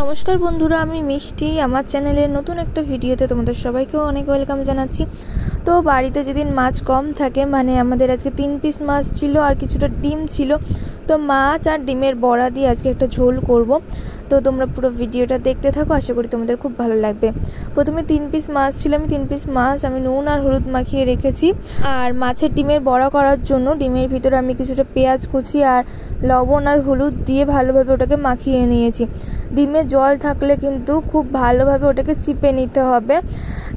নমস্কার বন্ধুরা, আমি মিষ্টি। আমার চ্যানেলের নতুন একটা ভিডিওতে তোমাদের সবাইকেও অনেক ওয়েলকাম জানাচ্ছি। তো বাড়িতে যেদিন মাছ কম থাকে, মানে আমাদের আজকে 3 পিস মাছ ছিল আর কিছুটা ডিম ছিল, তো মাছ আর ডিমের বড়া দিয়ে আজকে একটা ঝোল করব। তো তোমরা পুরো ভিডিওটা দেখতে থাকো, আশা করি তোমাদের খুব ভালো লাগবে। প্রথমে 3 পিস মাছ ছিল, আমি 3 পিস মাছ আমি নুন আর হলুদ মাখিয়ে রেখেছি। আর মাছের ডিমের বড়া করার জন্য ডিমের ভিতরে আমি কিছুটা পেঁয়াজ কুচি আর লবণ আর হলুদ দিয়ে ভালোভাবে ওটাকে মাখিয়ে নিয়েছি। ডিমে জল থাকলে কিন্তু খুব ভালোভাবে ওটাকে চিপে নিতে হবে।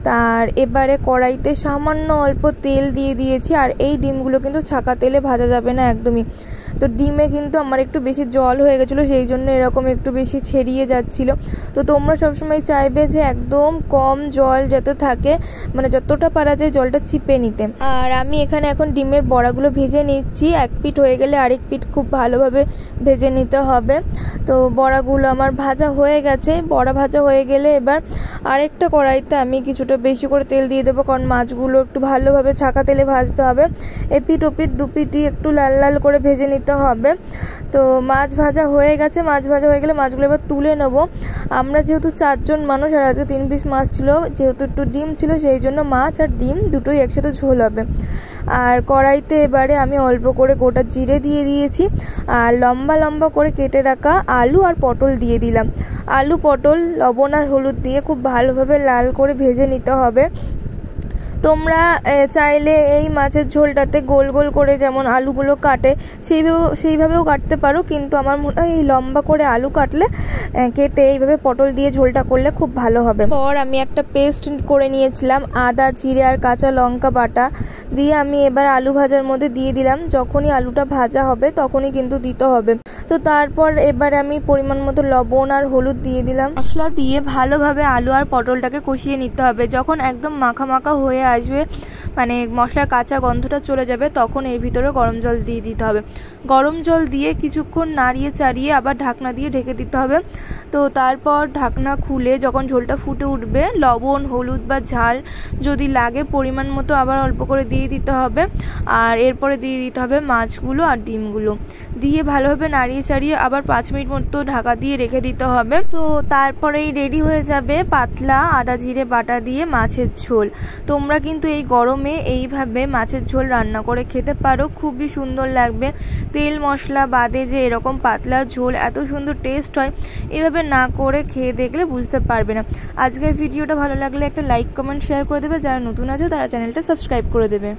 তার এবারে কড়াইতে সামান্য অল্প তেল দিয়ে দিয়েছি, আর এই ডিমগুলো কিন্তু ছাকা তেলে ভাজা যাবে না একদমই। তো ডিমে কিন্তু আমার একটু বেশি জল হয়ে গেছিলো, সেই জন্য এরকম একটু বেশি ছেড়িয়ে যাচ্ছিলো। তো তোমরা সবসময় চাইবে যে একদম কম জল যাতে থাকে, মানে যতটা পারা যায় জলটা চিপে নিতে। আর আমি এখানে এখন ডিমের বড়াগুলো ভেজে নিচ্ছি। এক পিঠ হয়ে গেলে আরেক পিঠ খুব ভালোভাবে ভেজে নিতে হবে। তো বড়াগুলো আমার ভাজা হয়ে গেছে। বড়া ভাজা হয়ে গেলে এবার আরেকটা কড়াইতে আমি কিছুটা বেশি করে তেল দিয়ে দেবো, কারণ মাছগুলো একটু ভালোভাবে ছাকা তেলে ভাজতে হবে। এপিঠ ওপিঠ দুপিঠই একটু লাল লাল করে ভেজে নিতে হবে। তো মাছ ভাজা হয়ে গেছে। মাছ ভাজা হয়ে গেলে মাছগুলো এবার তুলে নেবো। আমরা যেহেতু 4 জন মানুষ আর আজকে 3 পিস মাছ ছিল, যেহেতু একটু ডিম ছিল, সেই জন্য মাছ আর ডিম দুটোই একসাথে ঝোল হবে। আর কড়াইতে এবারে আমি অল্প করে গোটা জিরে দিয়ে দিয়েছি, আর লম্বা লম্বা করে কেটে রাখা আলু আর পটল দিয়ে দিলাম। আলু পটল লবণ আর হলুদ দিয়ে খুব ভালোভাবে লাল করে ভেজে নিতে হবে। তোমরা চাইলে এই মাছের ঝোলটাতে গোল গোল করে যেমন আলুগুলো কাটে সেইভাবেও কাটতে পারো, কিন্তু আমার মনে হয় এই লম্বা করে আলু কেটে এইভাবে পটল দিয়ে ঝোলটা করলে খুব ভালো হবে। পর আমি একটা পেস্ট করে নিয়েছিলাম, আদা জিরে আর কাঁচা লঙ্কা বাটা দিয়ে আমি এবার আলু ভাজার মধ্যে দিয়ে দিলাম। যখনই আলুটা ভাজা হবে তখনই কিন্তু দিতে হবে। তো তারপর এবারে আমি পরিমাণ মতো লবণ আর হলুদ দিয়ে দিলাম। মশলা দিয়ে ভালোভাবে আলু আর পটলটাকে কষিয়ে নিতে হবে। যখন একদম মাখা মাখা হয়ে আসবে, মানে মশলার কাঁচা গন্ধটা চলে যাবে, তখন এর ভিতরে গরম জল দিয়ে দিতে হবে। গরম জল দিয়ে কিছুক্ষণ নাড়িয়ে চাড়িয়ে আবার ঢাকনা দিয়ে ঢেকে দিতে হবে। তো তারপর ঢাকনা খুলে যখন ঝোলটা ফুটে উঠবে, লবণ হলুদ বা ঝাল যদি লাগে পরিমাণ মতো আবার অল্প করে দিয়ে দিতে হবে। আর এরপরে দিয়ে দিতে হবে মাছগুলো আর ডিমগুলো দিয়ে ভালোভাবে নাড়িয়ে চাড়িয়ে আবার 5 মিনিট মতো ঢাকা দিয়ে রেখে দিতে হবে। তো তারপরেই রেডি হয়ে যাবে পাতলা আদা জিরে বাটা দিয়ে মাছের ঝোল। তোমরা কিন্তু এই গরমে এইভাবে মাছের ঝোল রান্না করে খেতে পারো, খুবই সুন্দর লাগবে। তেল মশলা বাদে যে এরকম পাতলা ঝোল এত সুন্দর টেস্ট হয়, এভাবে না করে খেয়ে দেখলে বুঝতে পারবে না। আজকের ভিডিওটা ভালো লাগলে একটা লাইক কমেন্ট শেয়ার করে দেবে। যারা নতুন আছে তারা চ্যানেলটা সাবস্ক্রাইব করে দেবে।